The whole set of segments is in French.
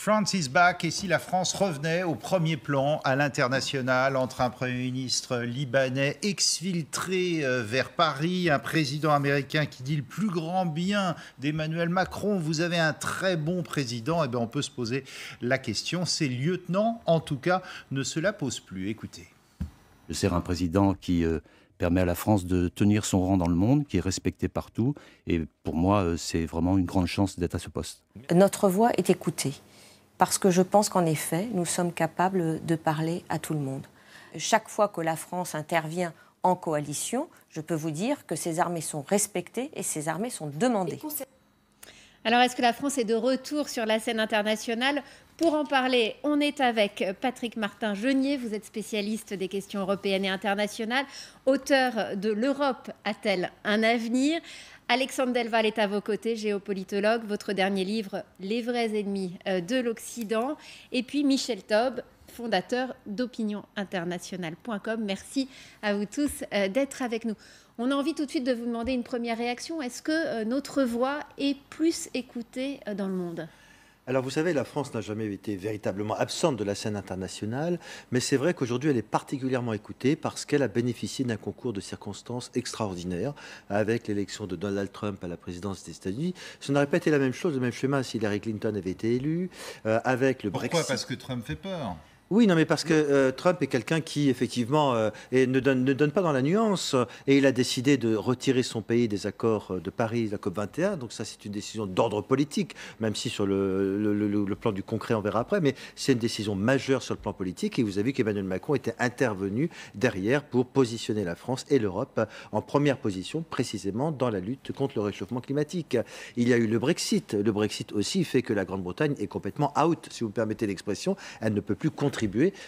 France is back, et si la France revenait au premier plan à l'international entre un Premier ministre libanais exfiltré vers Paris, un président américain qui dit le plus grand bien d'Emmanuel Macron, vous avez un très bon président, eh bien on peut se poser la question. Ces lieutenants, en tout cas, ne se la posent plus. Écoutez. Je sers un président qui permet à la France de tenir son rang dans le monde, qui est respecté partout, et pour moi, c'est vraiment une grande chance d'être à ce poste. Notre voix est écoutée. Parce que je pense qu'en effet, nous sommes capables de parler à tout le monde. Chaque fois que la France intervient en coalition, je peux vous dire que ces armées sont respectées et ces armées sont demandées. Alors, est-ce que la France est de retour sur la scène internationale? Pour en parler, on est avec Patrick Martin-Jeunier. Vous êtes spécialiste des questions européennes et internationales, auteur de L'Europe a-t-elle un avenir? Alexandre Delval est à vos côtés, géopolitologue. Votre dernier livre, Les vrais ennemis de l'Occident. Et puis Michel Taube, fondateur d'opinioninternationale.com. Merci à vous tous d'être avec nous. On a envie tout de suite de vous demander une première réaction. Est-ce que notre voix est plus écoutée dans le monde ? Alors vous savez, la France n'a jamais été véritablement absente de la scène internationale, mais c'est vrai qu'aujourd'hui elle est particulièrement écoutée parce qu'elle a bénéficié d'un concours de circonstances extraordinaires avec l'élection de Donald Trump à la présidence des États-Unis. Ce n'aurait pas été la même chose, le même schéma si Hillary Clinton avait été élue, avec le Brexit. Pourquoi ? Parce que Trump fait peur. Oui, non, mais parce que Trump est quelqu'un qui, effectivement, ne donne pas dans la nuance. Et il a décidé de retirer son pays des accords de Paris, la COP21. Donc ça, c'est une décision d'ordre politique, même si sur le plan du concret, on verra après. Mais c'est une décision majeure sur le plan politique. Et vous avez vu qu'Emmanuel Macron était intervenu derrière pour positionner la France et l'Europe en première position, précisément dans la lutte contre le réchauffement climatique. Il y a eu le Brexit. Le Brexit aussi fait que la Grande-Bretagne est complètement out, si vous me permettez l'expression. Elle ne peut plus contribuer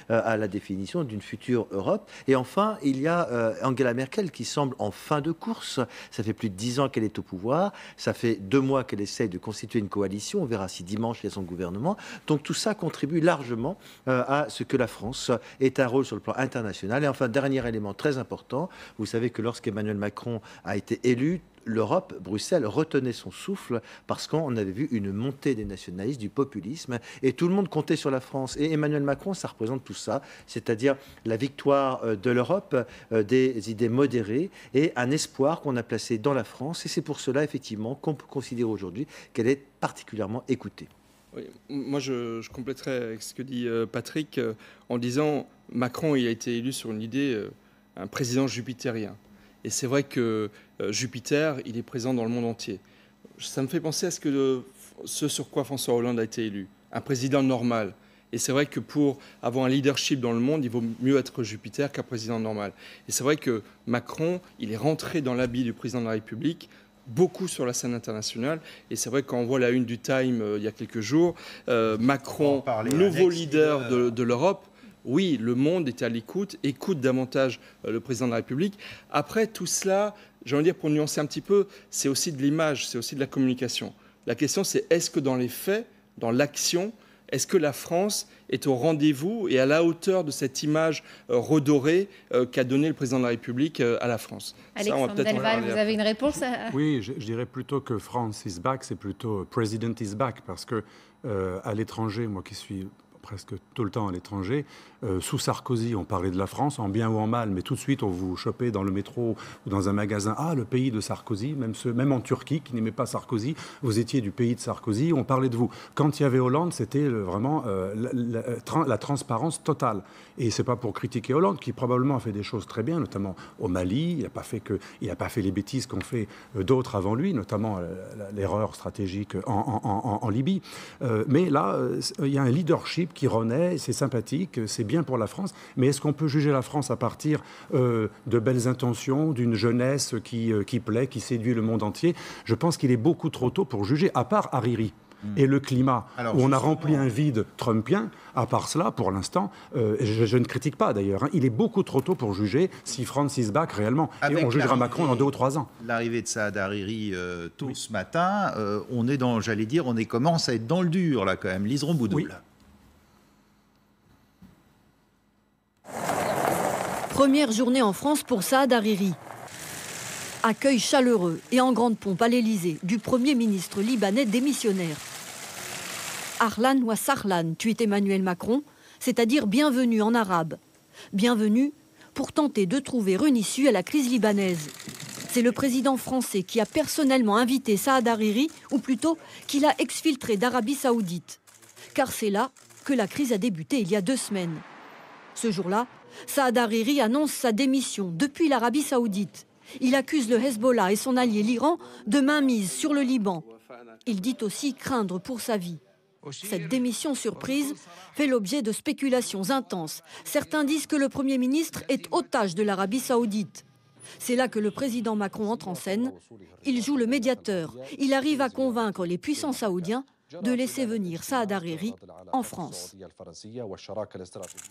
à la définition d'une future Europe. Et enfin, il y a Angela Merkel qui semble en fin de course. Ça fait plus de 10 ans qu'elle est au pouvoir. Ça fait 2 mois qu'elle essaye de constituer une coalition. On verra si dimanche il y a son gouvernement. Donc tout ça contribue largement à ce que la France ait un rôle sur le plan international. Et enfin, dernier élément très important, vous savez que lorsqu'Emmanuel Macron a été élu, l'Europe, Bruxelles, retenait son souffle parce qu'on avait vu une montée des nationalistes, du populisme, et tout le monde comptait sur la France. Et Emmanuel Macron, ça représente tout ça, c'est-à-dire la victoire de l'Europe, des idées modérées, et un espoir qu'on a placé dans la France. Et c'est pour cela, effectivement, qu'on peut considérer aujourd'hui qu'elle est particulièrement écoutée. Oui, moi, je compléterai avec ce que dit Patrick en disant Macron, il a été élu sur une idée, un président jupitérien. Et c'est vrai que Jupiter, il est présent dans le monde entier. Ça me fait penser à ce sur quoi François Hollande a été élu, un président normal. Et c'est vrai que pour avoir un leadership dans le monde, il vaut mieux être Jupiter qu'un président normal. Et c'est vrai que Macron, il est rentré dans l'habit du président de la République, beaucoup sur la scène internationale. Et c'est vrai que quand on voit la une du Time il y a quelques jours, Macron, nouveau leader de l'Europe, oui, le monde est à l'écoute, écoute davantage le président de la République. Après, tout cela, j'ai envie de dire, pour nuancer un petit peu, c'est aussi de l'image, c'est aussi de la communication. La question, c'est est-ce que dans les faits, dans l'action, est-ce que la France est au rendez-vous et à la hauteur de cette image redorée qu'a donnée le président de la République à la France? Alexandre Delval, vous avez une réponse Oui, je dirais plutôt que France is back, c'est plutôt President is back, parce que à l'étranger, moi qui suis presque tout le temps à l'étranger. Sous Sarkozy, on parlait de la France, en bien ou en mal, mais tout de suite, on vous chopait dans le métro ou dans un magasin. Ah, le pays de Sarkozy, même en Turquie, qui n'aimait pas Sarkozy, vous étiez du pays de Sarkozy, on parlait de vous. Quand il y avait Hollande, c'était vraiment la transparence totale. Et c'est pas pour critiquer Hollande, qui probablement a fait des choses très bien, notamment au Mali. Il n'a pas fait les bêtises qu'ont fait d'autres avant lui, notamment l'erreur stratégique en Libye. Mais là, il y a un leadership qui renaît, c'est sympathique, c'est bien pour la France, mais est-ce qu'on peut juger la France à partir de belles intentions, d'une jeunesse qui plaît, qui séduit le monde entier? Je pense qu'il est beaucoup trop tôt pour juger, à part Hariri. Et le climat, où on a rempli un vide trumpien, à part cela, pour l'instant, je ne critique pas d'ailleurs, il est beaucoup trop tôt pour juger si France is back réellement. Et on jugera Macron dans 2 ou 3 ans. L'arrivée de Saad Hariri tôt ce matin, on est commence à être dans le dur, là, quand même. Liseront Boudoul. Oui. Première journée en France pour Saad Hariri. Accueil chaleureux et en grande pompe à l'Élysée du Premier ministre libanais démissionnaire. Ahlan wa sahlan, tuit Emmanuel Macron, c'est-à-dire bienvenue en arabe. Bienvenue pour tenter de trouver une issue à la crise libanaise. C'est le président français qui a personnellement invité Saad Hariri, ou plutôt qui l'a exfiltré d'Arabie Saoudite. Car c'est là que la crise a débuté il y a 2 semaines. Ce jour-là, Saad Hariri annonce sa démission depuis l'Arabie Saoudite. Il accuse le Hezbollah et son allié l'Iran de mainmise sur le Liban. Il dit aussi craindre pour sa vie. Cette démission surprise fait l'objet de spéculations intenses. Certains disent que le Premier ministre est otage de l'Arabie Saoudite. C'est là que le président Macron entre en scène. Il joue le médiateur. Il arrive à convaincre les puissants saoudiens de laisser venir Saad Hariri en France.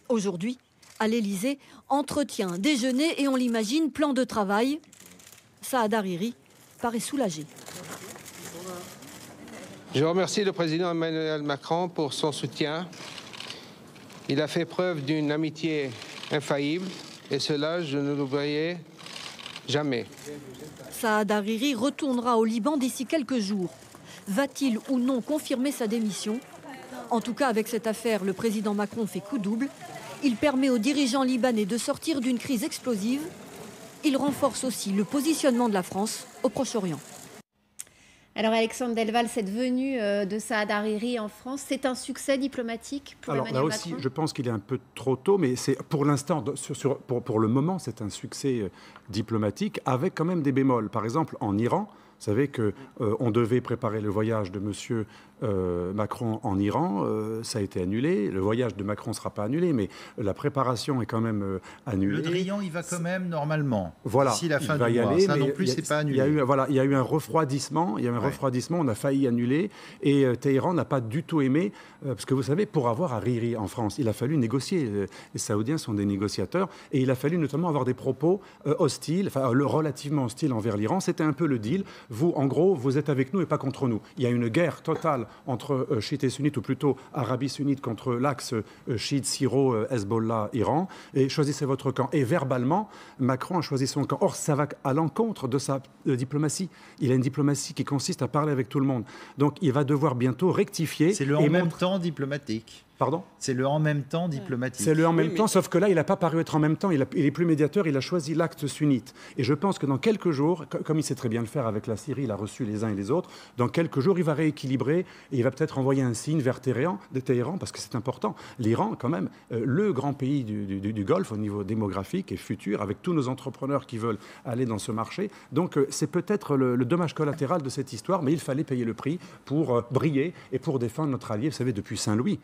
Aujourd'hui, à l'Élysée, entretien, déjeuner et on l'imagine, plan de travail. Saad Hariri paraît soulagé. Je remercie le président Emmanuel Macron pour son soutien. Il a fait preuve d'une amitié infaillible et cela, je ne l'oublierai jamais. Saad Hariri retournera au Liban d'ici quelques jours. Va-t-il ou non confirmer sa démission? En tout cas, avec cette affaire, le président Macron fait coup double. Il permet aux dirigeants libanais de sortir d'une crise explosive. Il renforce aussi le positionnement de la France au Proche-Orient. Alors Alexandre Delval, cette venue de Saad Hariri en France, c'est un succès diplomatique pour Emmanuel Macron? Là aussi, je pense qu'il est un peu trop tôt, mais c'est pour l'instant, pour le moment, c'est un succès diplomatique avec quand même des bémols. Par exemple, en Iran, vous savez qu'on devait préparer le voyage de M. Macron en Iran, ça a été annulé. Le voyage de Macron ne sera pas annulé, mais la préparation est quand même annulée. Le Drian, il va quand même normalement. Voilà, d'ici la fin il va du y mois. aller, Ça mais non plus, c'est pas annulé. Il y a eu un refroidissement. On a failli annuler. Et Téhéran n'a pas du tout aimé, parce que vous savez, pour avoir Hariri en France, il a fallu négocier. Les Saoudiens sont des négociateurs, et il a fallu notamment avoir des propos hostiles, relativement hostiles envers l'Iran. C'était un peu le deal. Vous, en gros, vous êtes avec nous et pas contre nous. Il y a une guerre totale entre chiites et sunnites, ou plutôt Arabie sunnite contre l'axe chiite, Syro, Hezbollah, Iran, et choisissez votre camp. Et verbalement, Macron a choisi son camp. Or, ça va à l'encontre de sa diplomatie. Il a une diplomatie qui consiste à parler avec tout le monde. Donc, il va devoir bientôt rectifier. C'est le en même temps diplomatique. Pardon ? C'est le en même temps diplomatique. C'est le en même temps, sauf que là, il n'a pas paru être en même temps. Il est plus médiateur, il a choisi l'acte sunnite. Et je pense que dans quelques jours, comme il sait très bien le faire avec la Syrie, il a reçu les uns et les autres, dans quelques jours, il va rééquilibrer et il va peut-être envoyer un signe vers Téhéran, parce que c'est important. L'Iran, quand même, le grand pays du Golfe au niveau démographique et futur, avec tous nos entrepreneurs qui veulent aller dans ce marché. Donc, c'est peut-être le dommage collatéral de cette histoire, mais il fallait payer le prix pour briller et pour défendre notre allié. Vous savez, depuis Saint-Louis,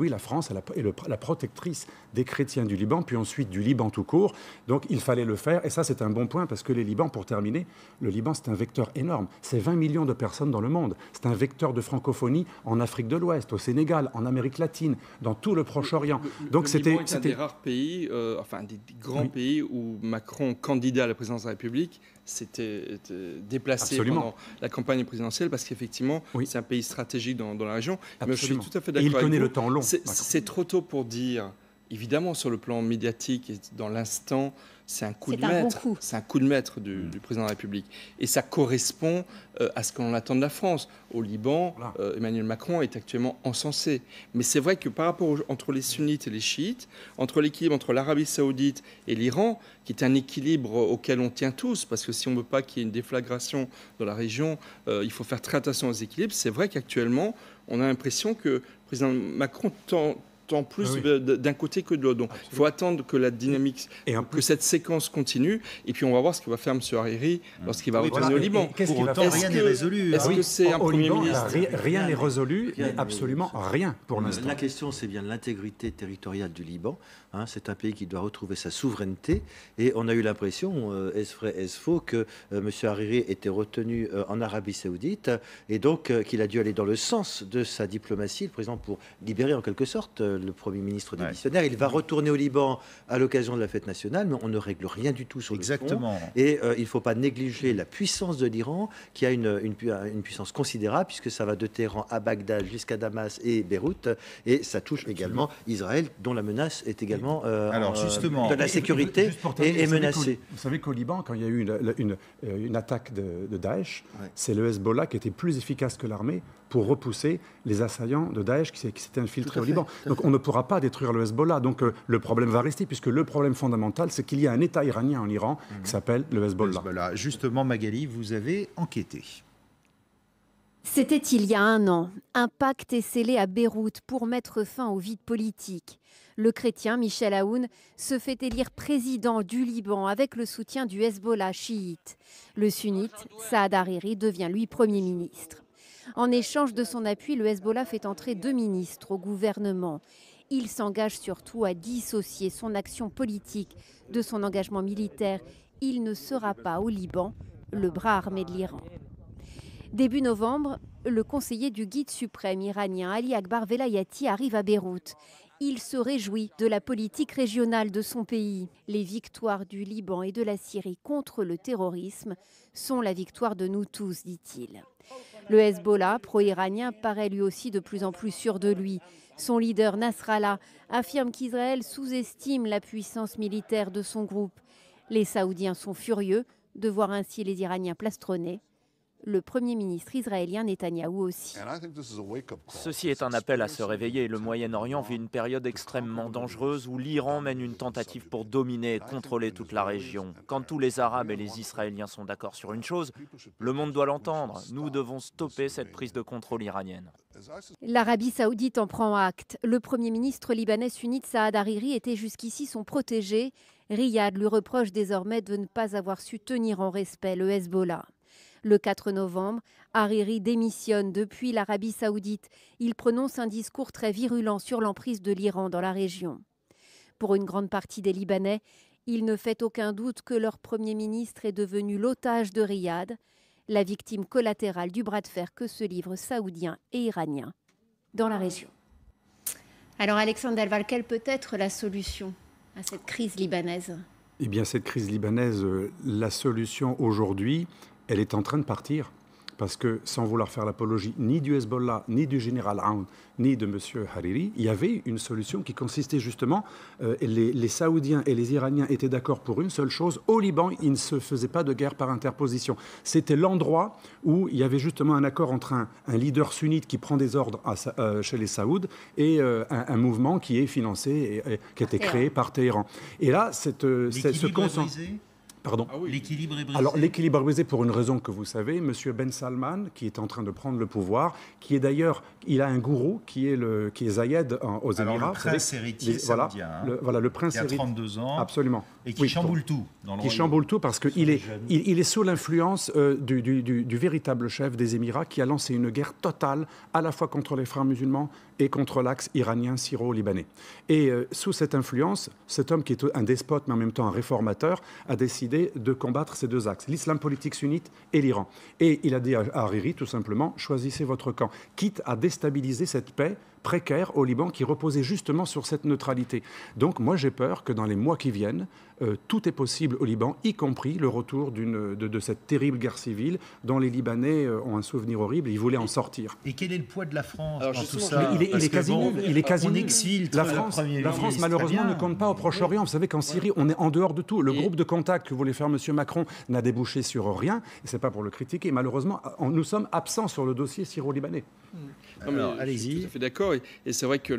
la France est la protectrice des chrétiens du Liban, puis ensuite du Liban tout court. Donc il fallait le faire, et ça c'est un bon point, parce que les Libans, pour terminer, le Liban c'est un vecteur énorme. C'est 20 millions de personnes dans le monde. C'est un vecteur de francophonie en Afrique de l'Ouest, au Sénégal, en Amérique latine, dans tout le Proche-Orient. Donc le Liban est un des rares pays, des grands pays où Macron, candidat à la présidence de la République, s'était déplacé Absolument. pendant la campagne présidentielle, parce qu'effectivement, c'est un pays stratégique dans la région. Absolument. Mais je suis tout à fait d'accord avec vous. Il connaît le temps long. C'est trop tôt pour dire, évidemment, sur le plan médiatique et dans l'instant, c'est un coup de maître. C'est un coup de maître du président de la République. Et ça correspond à ce qu'on attend de la France. Au Liban, Emmanuel Macron est actuellement encensé. Mais c'est vrai que par rapport entre les sunnites et les chiites, entre l'équilibre entre l'Arabie saoudite et l'Iran, qui est un équilibre auquel on tient tous, parce que si on ne veut pas qu'il y ait une déflagration dans la région, il faut faire très attention aux équilibres. C'est vrai qu'actuellement, on a l'impression que le président Macron tend plus d'un côté que de l'autre. Donc, il faut attendre que la dynamique, que cette séquence continue, et puis on va voir ce que va faire M. Hariri lorsqu'il va retourner au Liban. Pour autant, rien n'est résolu. Est-ce que c'est un Premier ministre ? Rien n'est résolu, absolument rien pour l'instant. La question, c'est bien l'intégrité territoriale du Liban. C'est un pays qui doit retrouver sa souveraineté, et on a eu l'impression, est-ce vrai, est-ce faux, que M. Hariri était retenu en Arabie Saoudite, et donc qu'il a dû aller dans le sens de sa diplomatie, le président, pour libérer en quelque sorte le Premier ministre démissionnaire. Il va retourner au Liban à l'occasion de la fête nationale, mais on ne règle rien du tout sur le front. Et il ne faut pas négliger la puissance de l'Iran, qui a une puissance considérable, puisque ça va de Téhéran à Bagdad jusqu'à Damas et Beyrouth, et ça touche également Israël, dont la menace est également de la sécurité est menacée. Vous savez qu'au Liban, quand il y a eu une attaque de Daesh, c'est le Hezbollah qui était plus efficace que l'armée pour repousser les assaillants de Daesh qui s'étaient infiltrés au Liban. Donc on ne pourra pas détruire le Hezbollah. Donc le problème va rester, puisque le problème fondamental, c'est qu'il y a un État iranien en Iran qui s'appelle le Hezbollah. Justement, Magali, vous avez enquêté. C'était il y a un an. Un pacte est scellé à Beyrouth pour mettre fin au vide politique. Le chrétien Michel Aoun se fait élire président du Liban avec le soutien du Hezbollah chiite. Le sunnite Saad Hariri devient lui Premier ministre. En échange de son appui, le Hezbollah fait entrer 2 ministres au gouvernement. Il s'engage surtout à dissocier son action politique de son engagement militaire. Il ne sera pas au Liban le bras armé de l'Iran. Début novembre, le conseiller du guide suprême iranien Ali Akbar Velayati arrive à Beyrouth. Il se réjouit de la politique régionale de son pays. Les victoires du Liban et de la Syrie contre le terrorisme sont la victoire de nous tous, dit-il. Le Hezbollah, pro-iranien, paraît lui aussi de plus en plus sûr de lui. Son leader Nasrallah affirme qu'Israël sous-estime la puissance militaire de son groupe. Les Saoudiens sont furieux de voir ainsi les Iraniens plastronnés. Le Premier ministre israélien Netanyahou aussi. Ceci est un appel à se réveiller. Le Moyen-Orient vit une période extrêmement dangereuse où l'Iran mène une tentative pour dominer et contrôler toute la région. Quand tous les Arabes et les Israéliens sont d'accord sur une chose, le monde doit l'entendre. Nous devons stopper cette prise de contrôle iranienne. L'Arabie saoudite en prend acte. Le Premier ministre libanais sunnite Saad Hariri était jusqu'ici son protégé. Riyad lui reproche désormais de ne pas avoir su tenir en respect le Hezbollah. Le 4 novembre, Hariri démissionne depuis l'Arabie saoudite. Il prononce un discours très virulent sur l'emprise de l'Iran dans la région. Pour une grande partie des Libanais, il ne fait aucun doute que leur Premier ministre est devenu l'otage de Riyad, la victime collatérale du bras de fer que se livrent saoudiens et iraniens dans la région. Alors Alexandre Delval, quelle peut être la solution à cette crise libanaise? Eh bien, cette crise libanaise, la solution aujourd'hui, elle est en train de partir, parce que sans vouloir faire l'apologie ni du Hezbollah, ni du général Aoun, ni de M. Hariri, il y avait une solution qui consistait justement, les Saoudiens et les Iraniens étaient d'accord pour une seule chose, au Liban, il ne se faisait pas de guerre par interposition. C'était l'endroit où il y avait justement un accord entre un leader sunnite qui prend des ordres chez les Saouds et un mouvement qui est financé, et qui a été créé par Téhéran. Et là, ce consensus... Pardon. Ah oui. L'équilibre est brisé. Alors l'équilibre est brisé pour une raison que vous savez. Monsieur Ben Salman, qui est en train de prendre le pouvoir, qui est d'ailleurs, il a un gourou qui est Zayed aux Émirats. Alors le prince héritier saoudien. Le prince qui a 32 ans. Absolument. Et qui chamboule tout dans le royaume. Qui chamboule tout parce qu'il est sous l'influence du véritable chef des Émirats qui a lancé une guerre totale à la fois contre les frères musulmans et contre l'axe iranien syro-libanais. Et sous cette influence, cet homme qui est un despote mais en même temps un réformateur a décidé de combattre ces deux axes, l'islam politique sunnite et l'Iran. Et il a dit à Hariri tout simplement, choisissez votre camp, quitte à déstabiliser cette paix précaire au Liban qui reposait justement sur cette neutralité. Donc moi j'ai peur que dans les mois qui viennent, tout est possible au Liban, y compris le retour de cette terrible guerre civile dont les Libanais ont un souvenir horrible et ils voulaient en sortir. Et quel est le poids de la France dans tout ça? Il est quasi nul. Il est quasi nul. La France malheureusement ne compte pas au Proche-Orient. Vous savez qu'en Syrie, on est en dehors de tout. Le groupe de contact que voulait faire M. Macron n'a débouché sur rien. Et c'est pas pour le critiquer. Malheureusement, nous sommes absents sur le dossier syro-libanais. Allez-y. Je suis tout à fait d'accord. Et c'est vrai que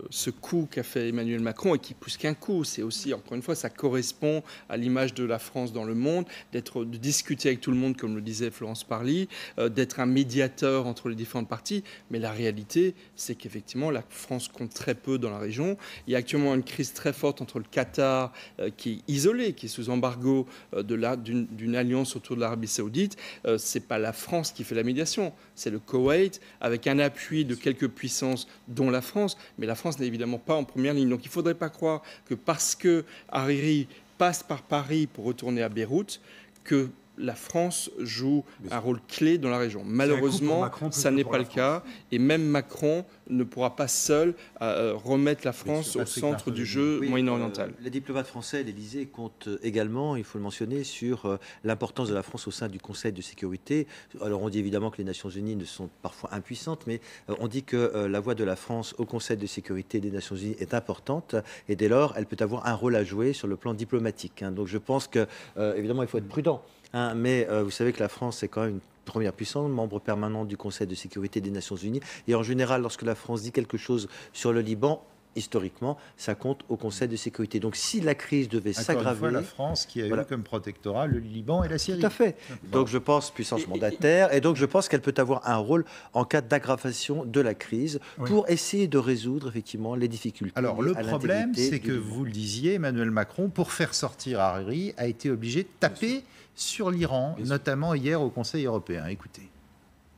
ce coup qu'a fait Emmanuel Macron, et qui plus qu'un coup, c'est aussi, encore une fois, ça correspond à l'image de la France dans le monde, de discuter avec tout le monde, comme le disait Florence Parly, d'être un médiateur entre les différentes parties. Mais la réalité, c'est qu'effectivement, la France compte très peu dans la région. Il y a actuellement une crise très forte entre le Qatar, qui est isolé, qui est sous embargo d'une alliance autour de l'Arabie Saoudite. C'est pas la France qui fait la médiation, c'est le Koweït, avec un appui de quelques puissances, dont la France. Mais la France n'est évidemment pas en première ligne. Donc il ne faudrait pas croire que parce que Hariri passe par Paris pour retourner à Beyrouth, que la France joue un rôle clé dans la région. Malheureusement, ça n'est pas le cas. Et même Macron ne pourra pas seul remettre la France au centre du jeu moyen-oriental. Les diplomates français, l'Élysée, comptent également, il faut le mentionner, sur l'importance de la France au sein du Conseil de sécurité. Alors on dit évidemment que les Nations Unies ne sont parfois impuissantes, mais on dit que la voix de la France au Conseil de sécurité des Nations Unies est importante et dès lors, elle peut avoir un rôle à jouer sur le plan diplomatique. Donc je pense que, évidemment, il faut être prudent. hein, mais vous savez que la France est quand même une première puissance, membre permanent du Conseil de sécurité des Nations Unies. Et en général, lorsque la France dit quelque chose sur le Liban, historiquement, ça compte au Conseil de sécurité. Donc si la crise devait s'aggraver... la France qui a eu comme protectorat le Liban et la Syrie. Tout à fait. Donc je pense puissance mandataire, et donc je pense qu'elle peut avoir un rôle en cas d'aggravation de la crise pour essayer de résoudre effectivement les difficultés. Alors le problème, c'est que vous le disiez, Emmanuel Macron, pour faire sortir Hariri, a été obligé de taper sur l'Iran, notamment hier au Conseil européen. Écoutez.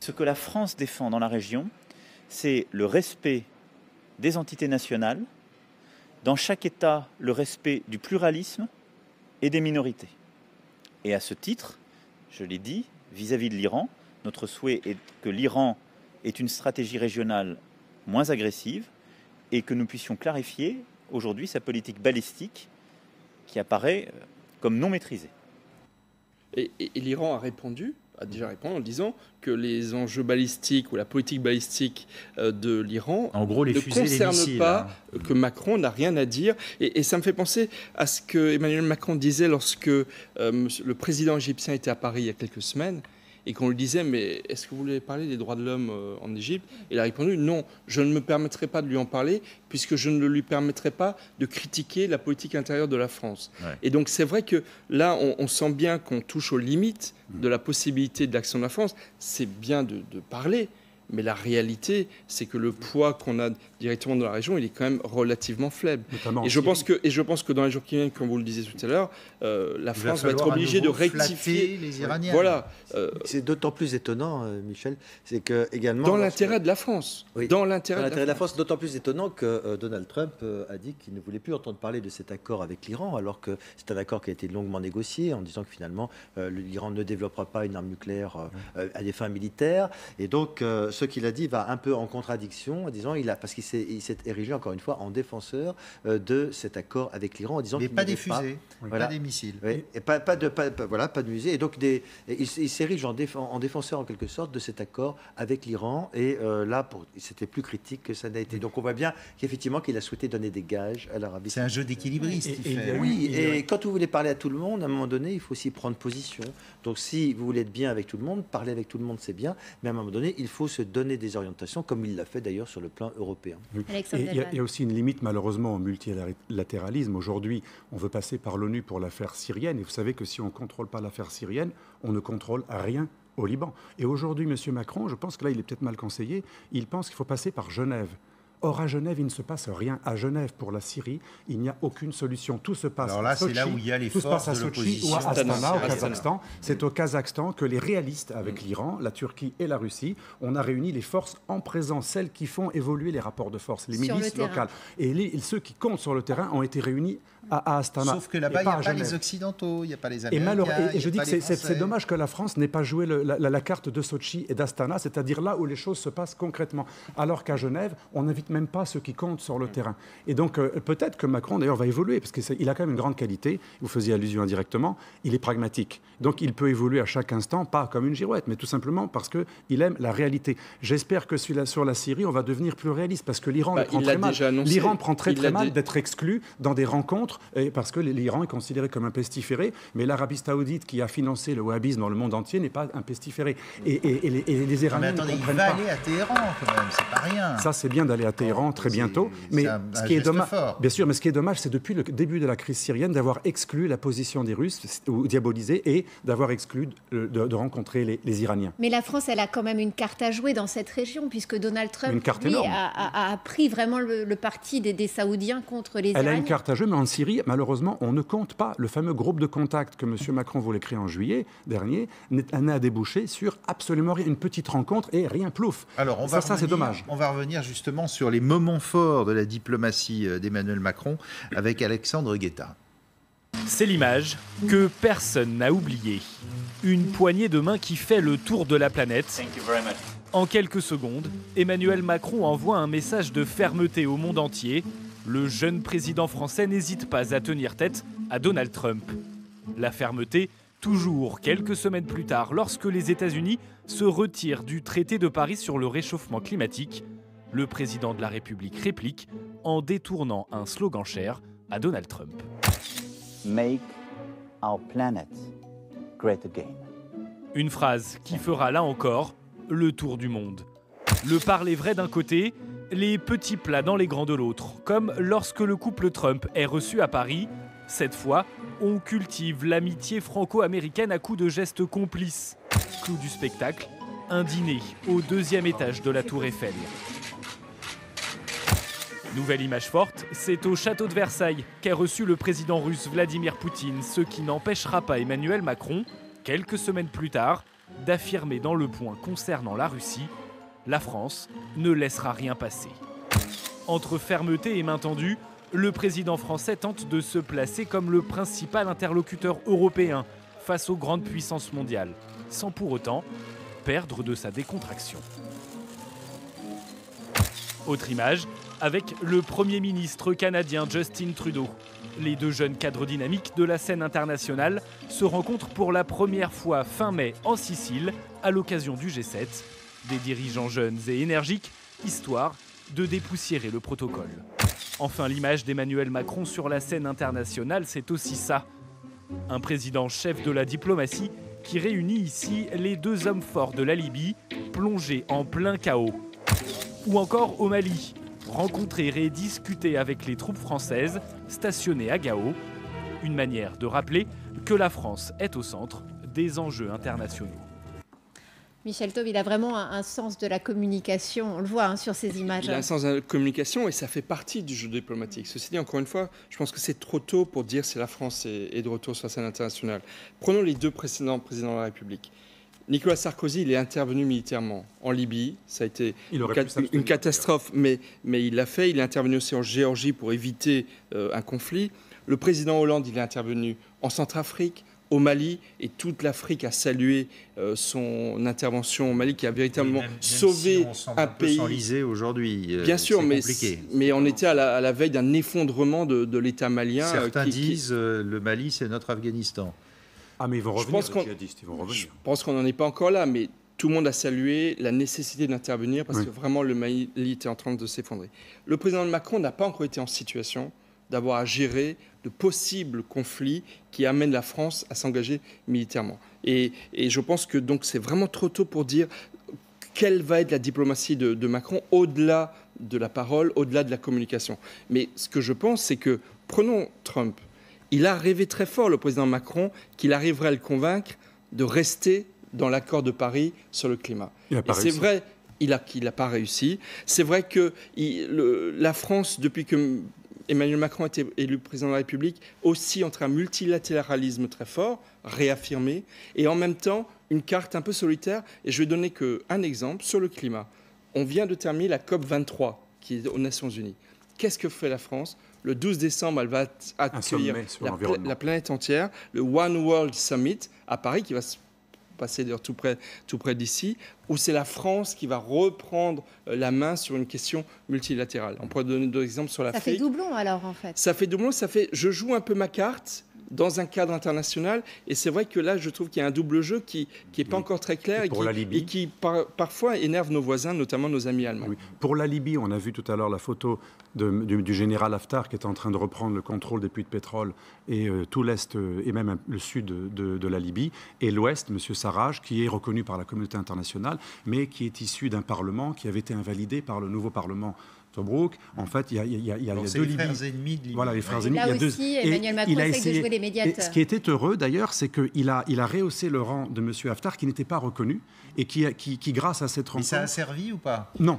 Ce que la France défend dans la région, c'est le respect des entités nationales, dans chaque État, le respect du pluralisme et des minorités. Et à ce titre, je l'ai dit, vis-à-vis de l'Iran, notre souhait est que l'Iran ait une stratégie régionale moins agressive et que nous puissions clarifier aujourd'hui sa politique balistique qui apparaît comme non maîtrisée. Et l'Iran a déjà répondu en disant que les enjeux balistiques ou la politique balistique de l'Iran ne concernent pas, que Macron n'a rien à dire. Et ça me fait penser à ce que Emmanuel Macron disait lorsque le président égyptien était à Paris il y a quelques semaines et qu'on lui disait « mais est-ce que vous voulez parler des droits de l'homme en Égypte ?» Il a répondu « non, je ne me permettrai pas de lui en parler puisque je ne lui permettrai pas de critiquer la politique intérieure de la France. » Et donc c'est vrai que là, on sent bien qu'on touche aux limites de la possibilité de l'action de la France. C'est bien de parler, mais la réalité, c'est que le poids qu'on a directement dans la région, il est quand même relativement faible. Et je pense que dans les jours qui viennent, comme vous le disiez tout à l'heure, la France va être obligée de rectifier les Iraniens. Voilà. C'est d'autant plus étonnant, Michel, c'est que également dans l'intérêt de la France. Oui, dans l'intérêt de la France, d'autant plus étonnant que Donald Trump a dit qu'il ne voulait plus entendre parler de cet accord avec l'Iran, alors que c'est un accord qui a été longuement négocié, en disant que finalement l'Iran ne développera pas une arme nucléaire à des fins militaires. Et donc ce qu'il a dit va un peu en contradiction, en disant parce qu'il s'est érigé encore une fois en défenseur de cet accord avec l'Iran, en disant qu'il pas des fusées, pas des missiles, et pas de musées. Et donc il s'érige en défenseur en quelque sorte de cet accord avec l'Iran. Et là, c'était plus critique que ça n'a été. Donc on voit bien qu'effectivement qu'il a souhaité donner des gages à l'Arabie. C'est un jeu d'équilibristes. Oui, et quand vous voulez parler à tout le monde, à un moment donné, il faut aussi prendre position. Donc si vous voulez être bien avec tout le monde, parler avec tout le monde, c'est bien, mais à un moment donné, il faut se donner des orientations, comme il l'a fait d'ailleurs sur le plan européen. Il y a aussi une limite malheureusement au multilatéralisme. Aujourd'hui, on veut passer par l'ONU pour l'affaire syrienne, et vous savez que si on ne contrôle pas l'affaire syrienne, on ne contrôle rien au Liban. Et aujourd'hui, M. Macron, je pense que là, il est peut-être mal conseillé, il pense qu'il faut passer par Genève. Or, à Genève, il ne se passe rien. À Genève, pour la Syrie, il n'y a aucune solution. Tout se passe à Sochi, là où il y a les forces à de Sochi ou à Astana, au Kazakhstan. C'est au Kazakhstan que les réalistes, avec l'Iran, la Turquie et la Russie, on a réuni les forces en présence, celles qui font évoluer les rapports de force, les milices locales. Et ceux qui comptent sur le terrain ont été réunis à Astana. Sauf que là-bas, il n'y a pas les Occidentaux, il n'y a pas les Américains. Et je dis que c'est dommage que la France n'ait pas joué la carte de Sochi et d'Astana, c'est-à-dire là où les choses se passent concrètement. Alors qu'à Genève, on n'invite même pas ceux qui comptent sur le terrain. Et donc, peut-être que Macron, d'ailleurs, va évoluer, parce qu'il a quand même une grande qualité, vous faisiez allusion indirectement, il est pragmatique. Donc, il peut évoluer à chaque instant, pas comme une girouette, mais tout simplement parce qu'il aime la réalité. J'espère que sur la Syrie, on va devenir plus réaliste, parce que l'Iran prend très mal. L'Iran prend très mal d'être exclu dans des rencontres, parce que l'Iran est considéré comme un pestiféré, mais l'Arabie Saoudite, qui a financé le wahhabisme dans le monde entier, n'est pas un pestiféré. Et les Iraniens ne comprennent pas. Il va aller à Téhéran, quand même, c'est pas rien. Ça, c'est bien d'aller à Téhéran très bientôt. Mais ce qui est dommage, bien sûr, mais ce qui est dommage, c'est depuis le début de la crise syrienne d'avoir exclu la position des Russes, ou diabolisé, et d'avoir exclu de rencontrer les Iraniens. Mais la France, elle a quand même une carte à jouer dans cette région, puisque Donald Trump, lui, a pris vraiment le parti des Saoudiens contre les Iraniens. Elle a une carte à jouer, mais en Syrie, malheureusement, on ne compte pas. Le fameux groupe de contact que M. Macron voulait créer en juillet dernier n'a débouché sur absolument rien. Une petite rencontre et rien, plouf. Alors, c'est dommage. On va revenir justement sur les moments forts de la diplomatie d'Emmanuel Macron avec Alexandre Guetta. C'est l'image que personne n'a oubliée. Une poignée de main qui fait le tour de la planète. En quelques secondes, Emmanuel Macron envoie un message de fermeté au monde entier. Le jeune président français n'hésite pas à tenir tête à Donald Trump. La fermeté, toujours quelques semaines plus tard, lorsque les États-Unis se retirent du traité de Paris sur le réchauffement climatique. Le président de la République réplique en détournant un slogan cher à Donald Trump. Make our planet Une phrase qui fera là encore le tour du monde. Le parler vrai d'un côté, les petits plats dans les grands de l'autre, comme lorsque le couple Trump est reçu à Paris. Cette fois, on cultive l'amitié franco-américaine à coups de gestes complices. Clou du spectacle, un dîner au 2e étage de la Tour Eiffel. Nouvelle image forte, c'est au château de Versailles qu'est reçu le président russe Vladimir Poutine, ce qui n'empêchera pas Emmanuel Macron, quelques semaines plus tard, d'affirmer dans Le Point concernant la Russie: la France ne laissera rien passer. Entre fermeté et main tendue, le président français tente de se placer comme le principal interlocuteur européen face aux grandes puissances mondiales, sans pour autant perdre de sa décontraction. Autre image, avec le Premier ministre canadien Justin Trudeau. Les 2 jeunes cadres dynamiques de la scène internationale se rencontrent pour la première fois fin mai en Sicile, à l'occasion du G7. Des dirigeants jeunes et énergiques, histoire de dépoussiérer le protocole. Enfin, l'image d'Emmanuel Macron sur la scène internationale, c'est aussi ça. Un président chef de la diplomatie qui réunit ici les 2 hommes forts de la Libye, plongés en plein chaos. Ou encore au Mali, rencontrer et discuter avec les troupes françaises stationnées à Gao. Une manière de rappeler que la France est au centre des enjeux internationaux. Michel Taube, il a vraiment un sens de la communication, on le voit sur ces images. Il a un sens de la communication et ça fait partie du jeu diplomatique. Ceci dit, encore une fois, je pense que c'est trop tôt pour dire si la France est de retour sur la scène internationale. Prenons les 2 précédents présidents de la République. Nicolas Sarkozy, il est intervenu militairement en Libye. Ça a été une catastrophe, mais il l'a fait. Il est intervenu aussi en Géorgie pour éviter un conflit. Le président Hollande, il est intervenu en Centrafrique, au Mali, et toute l'Afrique a salué son intervention au Mali, qui a véritablement sauvé un pays. S'enliser aujourd'hui. Bien sûr, mais on était à la veille d'un effondrement de l'État malien. Certains disent le Mali, c'est notre Afghanistan. Ah, mais ils vont revenir, les djihadistes, ils vont revenir. Je pense qu'on n'en est pas encore là, mais tout le monde a salué la nécessité d'intervenir parce que vraiment le Mali était en train de s'effondrer. Le président Macron n'a pas encore été en situation d'avoir à gérer de possibles conflits qui amènent la France à s'engager militairement. Et je pense que donc c'est vraiment trop tôt pour dire quelle va être la diplomatie de Macron au-delà de la parole, au-delà de la communication. Mais ce que je pense, c'est que, prenons Trump, il a rêvé très fort, le président Macron, qu'il arriverait à le convaincre de rester dans l'accord de Paris sur le climat. Et c'est vrai, il n'a pas réussi. C'est vrai que la France, depuis que Emmanuel Macron a été élu président de la République, aussi entre un multilatéralisme très fort, réaffirmé, et en même temps une carte un peu solitaire. Et je vais donner qu'un exemple sur le climat. On vient de terminer la COP23, qui est aux Nations Unies. Qu'est-ce que fait la France ? Le 12 décembre, elle va accueillir la planète entière, le One World Summit à Paris, qui va se passer d'ailleurs tout près d'ici, où c'est la France qui va reprendre la main sur une question multilatérale. On pourrait donner 2 exemples sur l'Afrique. Ça fait doublon alors, en fait. Ça fait doublon, je joue un peu ma carte dans un cadre international, et c'est vrai que là, je trouve qu'il y a un double jeu qui n'est pas encore très clair et qui parfois énerve nos voisins, notamment nos amis allemands. Oui. Pour la Libye, on a vu tout à l'heure la photo du général Haftar qui est en train de reprendre le contrôle des puits de pétrole et tout l'est et même le sud de la Libye, et l'ouest, M. Sarraj, qui est reconnu par la communauté internationale, mais qui est issu d'un parlement qui avait été invalidé par le nouveau parlement Tobruk. En fait, il y a deux Libye. Frères ennemis de Libye. Voilà, les frères ennemis. Là aussi, Emmanuel Macron essaie de jouer les médiateurs. Ce qui était heureux, d'ailleurs, c'est qu'il a rehaussé le rang de M. Haftar, qui n'était pas reconnu, et qui grâce à cette rencontre... Mais ça a servi ou pas? Non.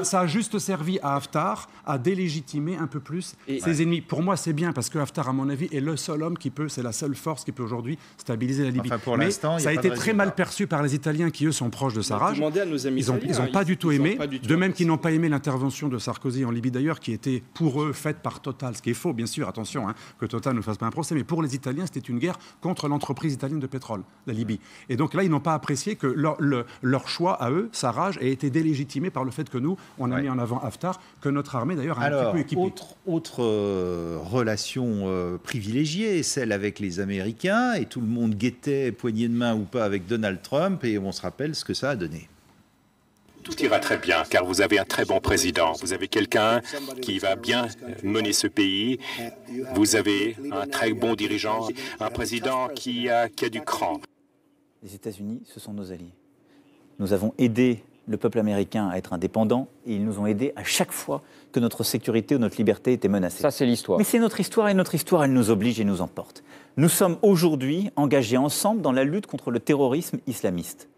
Ça a juste servi à Haftar à délégitimer un peu plus ses ennemis. Pour moi, c'est bien, parce que Haftar, à mon avis, est le seul homme qui peut, c'est la seule force qui peut aujourd'hui stabiliser la Libye. Enfin, pour mais l'instant, ça a été très mal perçu par les Italiens qui, eux, sont proches de Sarraj. Ils n'ont pas du tout aimé, de même qu'ils n'ont pas aimé l'intervention de Sarkozy en Libye, d'ailleurs, qui était pour eux faite par Total. Ce qui est faux, bien sûr, attention, que Total ne fasse pas un procès, mais pour les Italiens, c'était une guerre contre l'entreprise italienne de pétrole, la Libye. Et donc là, ils n'ont pas apprécié que leur choix à eux, Sarraj, ait été délégitimé par le fait que nous, on a mis en avant Haftar, que notre armée d'ailleurs a un petit peu équipé. Autre relation privilégiée, celle avec les Américains, et tout le monde guettait, poignée de main ou pas, avec Donald Trump, et on se rappelle ce que ça a donné. Tout ira très bien, car vous avez un très bon président. Vous avez quelqu'un qui va bien mener ce pays. Vous avez un très bon dirigeant, un président qui a du cran. Les États-Unis, ce sont nos alliés. Nous avons aidé le peuple américain à être indépendant et ils nous ont aidés à chaque fois que notre sécurité ou notre liberté était menacée. Ça, c'est l'histoire. Mais c'est notre histoire et notre histoire, elle nous oblige et nous emporte. Nous sommes aujourd'hui engagés ensemble dans la lutte contre le terrorisme islamiste,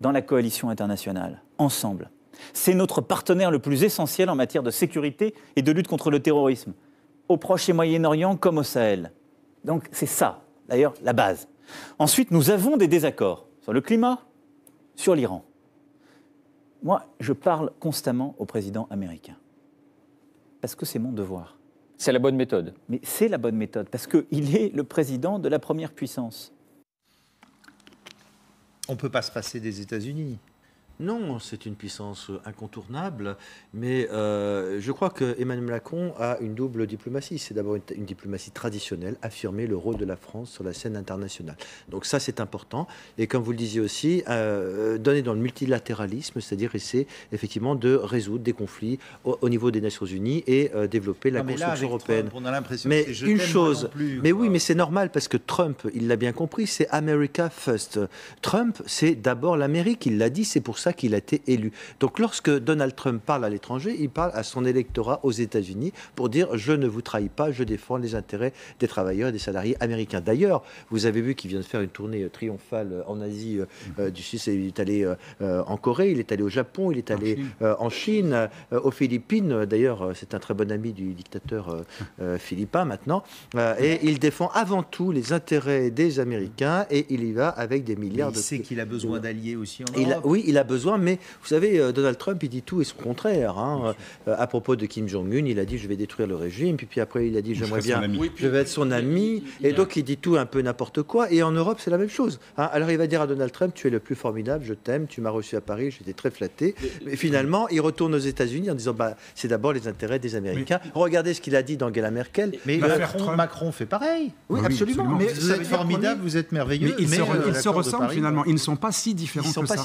dans la coalition internationale, ensemble. C'est notre partenaire le plus essentiel en matière de sécurité et de lutte contre le terrorisme, au Proche et Moyen-Orient comme au Sahel. Donc c'est ça, d'ailleurs, la base. Ensuite, nous avons des désaccords sur le climat, sur l'Iran. Moi, je parle constamment au président américain, parce que c'est mon devoir. C'est la bonne méthode. Mais c'est la bonne méthode, parce qu'il est le président de la première puissance. On ne peut pas se passer des États-Unis. Non, c'est une puissance incontournable, mais je crois qu'Emmanuel Macron a une double diplomatie. C'est d'abord une diplomatie traditionnelle, affirmer le rôle de la France sur la scène internationale. Donc ça, c'est important. Et comme vous le disiez aussi, donner dans le multilatéralisme, c'est-à-dire essayer effectivement de résoudre des conflits au niveau des Nations Unies et développer la construction européenne. Trump, on a l'impression mais que c'est une chose, mais oui, mais c'est normal parce que Trump, il l'a bien compris, c'est America First. Trump, c'est d'abord l'Amérique. Il l'a dit, c'est pour ça qu'il a été élu. Donc lorsque Donald Trump parle à l'étranger, il parle à son électorat aux États-Unis pour dire je ne vous trahis pas, je défends les intérêts des travailleurs et des salariés américains. D'ailleurs, vous avez vu qu'il vient de faire une tournée triomphale en Asie du Sud. Il est allé en Corée, il est allé au Japon, il est allé en Chine, aux Philippines. D'ailleurs, c'est un très bon ami du dictateur philippin maintenant. Et il défend avant tout les intérêts des Américains et il y va avec des milliards de... Il sait qu'il a besoin d'alliés aussi en Europe. Europe. Oui, il a besoin, mais vous savez, Donald Trump, il dit tout et son contraire. Hein. À propos de Kim Jong-un, il a dit je vais détruire le régime, puis après il a dit j'aimerais bien, je vais être son ami, et donc il dit tout un peu n'importe quoi. Et en Europe, c'est la même chose. Hein. Alors il va dire à Donald Trump, tu es le plus formidable, je t'aime, tu m'as reçu à Paris, j'étais très flatté. Mais finalement, il retourne aux États-Unis en disant c'est d'abord les intérêts des Américains. Regardez ce qu'il a dit d'Angela Merkel. Mais Macron fait pareil. Oui, absolument. Mais vous êtes formidable, vous êtes merveilleux. Mais ils se ressemblent finalement. Ils ne sont pas si différents que ça.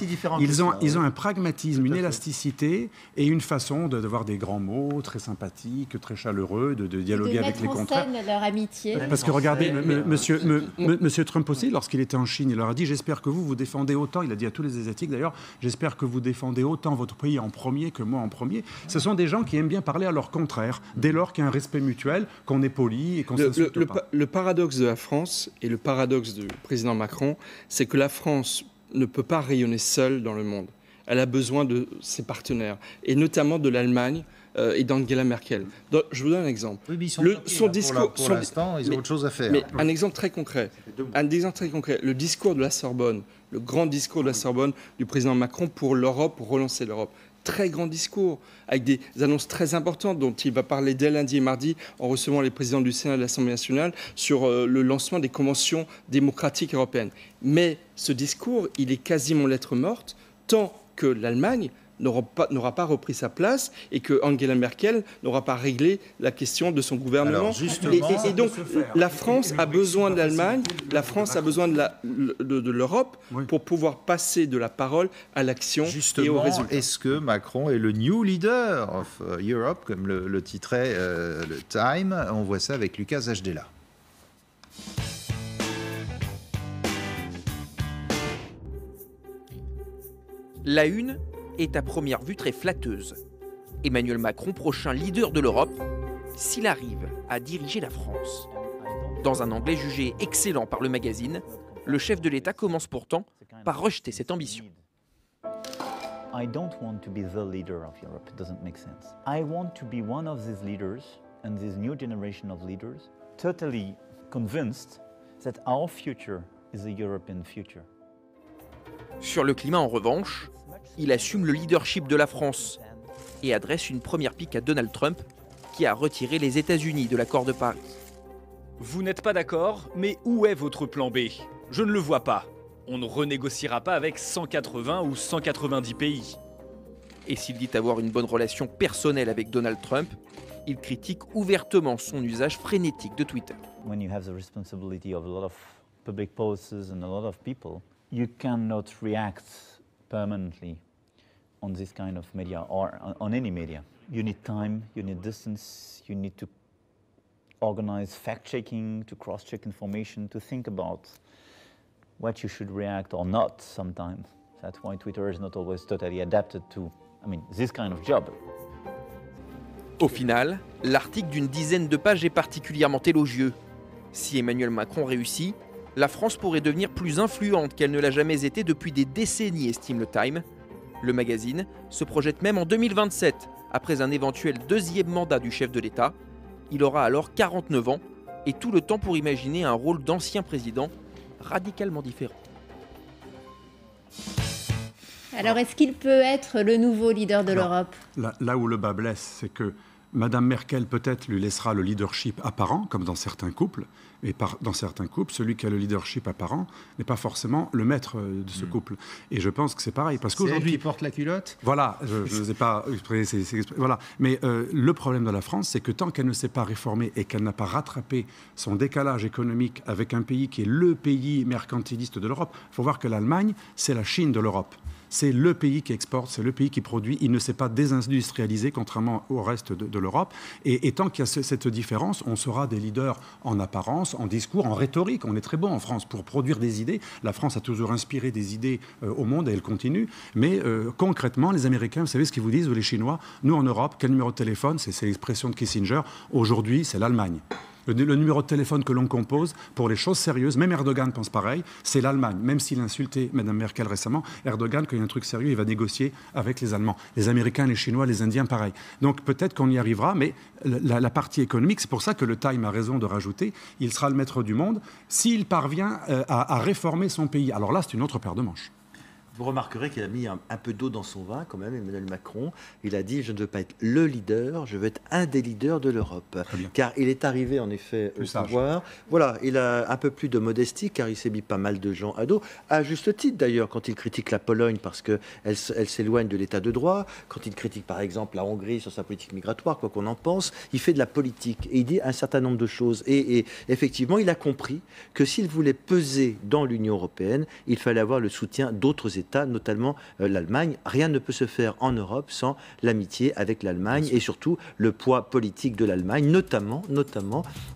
Ils ont un pragmatisme, une élasticité et une façon d'avoir des grands mots très sympathiques, très chaleureux, de dialoguer avec les contraires. De leur amitié. Parce que regardez, monsieur Trump aussi, lorsqu'il était en Chine, il leur a dit j'espère que vous défendez autant, il a dit à tous les Asiatiques d'ailleurs, j'espère que vous défendez autant votre pays en premier que moi en premier. Ce sont des gens qui aiment bien parler à leur contraire, dès lors qu'il y a un respect mutuel, qu'on est poli et qu'on ne s'insulte pas. Le paradoxe de la France et le paradoxe du président Macron, c'est que la France ne peut pas rayonner seule dans le monde. Elle a besoin de ses partenaires, et notamment de l'Allemagne et d'Angela Merkel. Donc, je vous donne un exemple. Oui, mais ils sont son discours, pour l'instant, ils ont autre chose à faire. Mais un exemple très concret. Le discours de la Sorbonne, le grand discours de la Sorbonne du président Macron pour l'Europe, pour relancer l'Europe. Très grand discours, avec des annonces très importantes dont il va parler dès lundi et mardi en recevant les présidents du Sénat et de l'Assemblée nationale sur le lancement des conventions démocratiques européennes. Mais ce discours, il est quasiment lettre morte, tant que l'Allemagne n'aura pas repris sa place et que Angela Merkel n'aura pas réglé la question de son gouvernement. Alors, justement, et donc, la France a besoin de l'Allemagne, la France a besoin de l'Europe pour pouvoir passer de la parole à l'action et au résultat. Est-ce que Macron est le new leader of Europe, comme le titrait le Time? On voit ça avec Lucas Hdela. La une est à première vue très flatteuse. Emmanuel Macron, prochain leader de l'Europe, s'il arrive à diriger la France. Dans un anglais jugé excellent par le magazine, le chef de l'État commence pourtant par rejeter cette ambition. I don't want to be the leader of Europe. It doesn't make sense. I want to be one of these leaders and this new generation of leaders, totally convinced that our future is the European future. Sur le climat, en revanche, il assume le leadership de la France et adresse une première pique à Donald Trump, qui a retiré les États-Unis de l'accord de Paris. Vous n'êtes pas d'accord, mais où est votre plan B? Je ne le vois pas. On ne renégociera pas avec 180 ou 190 pays. Et s'il dit avoir une bonne relation personnelle avec Donald Trump, il critique ouvertement son usage frénétique de Twitter. When you have the responsibility of a lot of public policies and a lot of people, you cannot react permanently on this kind of media or on any media. You need time, you need distance, you need to organize fact-checking, to cross-check information, to think about what you should react or not sometimes. That's why Twitter is not always totally adapted to, this kind of job. Au final, l'article d'une dizaine de pages est particulièrement élogieux. Si Emmanuel Macron réussit, la France pourrait devenir plus influente qu'elle ne l'a jamais été depuis des décennies, estime le Time. Le magazine se projette même en 2027, après un éventuel deuxième mandat du chef de l'État. Il aura alors 49 ans et tout le temps pour imaginer un rôle d'ancien président radicalement différent. Alors, est-ce qu'il peut être le nouveau leader de l'Europe ? Là où le bas blesse, c'est que Madame Merkel peut-être lui laissera le leadership apparent, comme dans certains couples. Et dans certains couples, celui qui a le leadership apparent n'est pas forcément le maître de ce couple. Et je pense que c'est pareil. Parce qu'aujourd'hui, qui porte la culotte. Voilà, je ne sais pas exprimer. Voilà. Mais le problème de la France, c'est que tant qu'elle ne s'est pas réformée et qu'elle n'a pas rattrapé son décalage économique avec un pays qui est le pays mercantiliste de l'Europe, il faut voir que l'Allemagne, c'est la Chine de l'Europe. C'est le pays qui exporte, c'est le pays qui produit. Il ne s'est pas désindustrialisé, contrairement au reste de l'Europe. Et tant qu'il y a cette différence, on sera des leaders en apparence, en discours, en rhétorique. On est très bon en France pour produire des idées. La France a toujours inspiré des idées au monde et elle continue. Mais concrètement, les Américains, vous savez ce qu'ils vous disent, ou les Chinois, nous en Europe, quel numéro de téléphone ? C'est l'expression de Kissinger. Aujourd'hui, c'est l'Allemagne. Le numéro de téléphone que l'on compose pour les choses sérieuses, même Erdogan pense pareil, c'est l'Allemagne. Même s'il a insulté Mme Merkel récemment, Erdogan, quand il y a un truc sérieux, il va négocier avec les Allemands. Les Américains, les Chinois, les Indiens, pareil. Donc peut-être qu'on y arrivera, mais la partie économique, c'est pour ça que le Time a raison de rajouter, il sera le maître du monde s'il parvient à réformer son pays. Alors là, c'est une autre paire de manches. Vous remarquerez qu'il a mis un peu d'eau dans son vin, quand même, Emmanuel Macron. Il a dit « Je ne veux pas être le leader, je veux être un des leaders de l'Europe ». Car il est arrivé, en effet, au pouvoir. Voilà, il a un peu plus de modestie, car il s'est mis pas mal de gens à dos. À juste titre, d'ailleurs, quand il critique la Pologne parce qu'elle s'éloigne de l'état de droit, quand il critique, par exemple, la Hongrie sur sa politique migratoire, quoi qu'on en pense, il fait de la politique. Et il dit un certain nombre de choses. Et effectivement, il a compris que s'il voulait peser dans l'Union européenne, il fallait avoir le soutien d'autres États, notamment l'Allemagne. Rien ne peut se faire en Europe sans l'amitié avec l'Allemagne et surtout le poids politique de l'Allemagne, notamment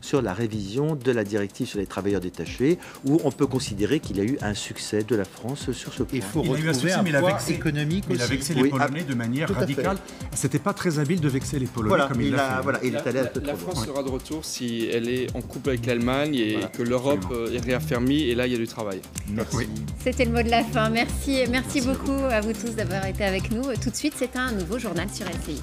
sur la révision de la directive sur les travailleurs détachés, où on peut considérer qu'il y a eu un succès de la France sur ce point. Il faut retrouver un poids économique aussi. Il a vexé les Polonais de manière radicale. C'était pas très habile de vexer les Polonais comme il l'a fait. Voilà, il est allé un peu trop loin. La France sera de retour si elle est en couple avec l'Allemagne et que l'Europe est réaffermie, et là il y a du travail. Merci. C'était le mot de la fin. Merci beaucoup à vous tous d'avoir été avec nous. Tout de suite, c'est un nouveau journal sur LCI.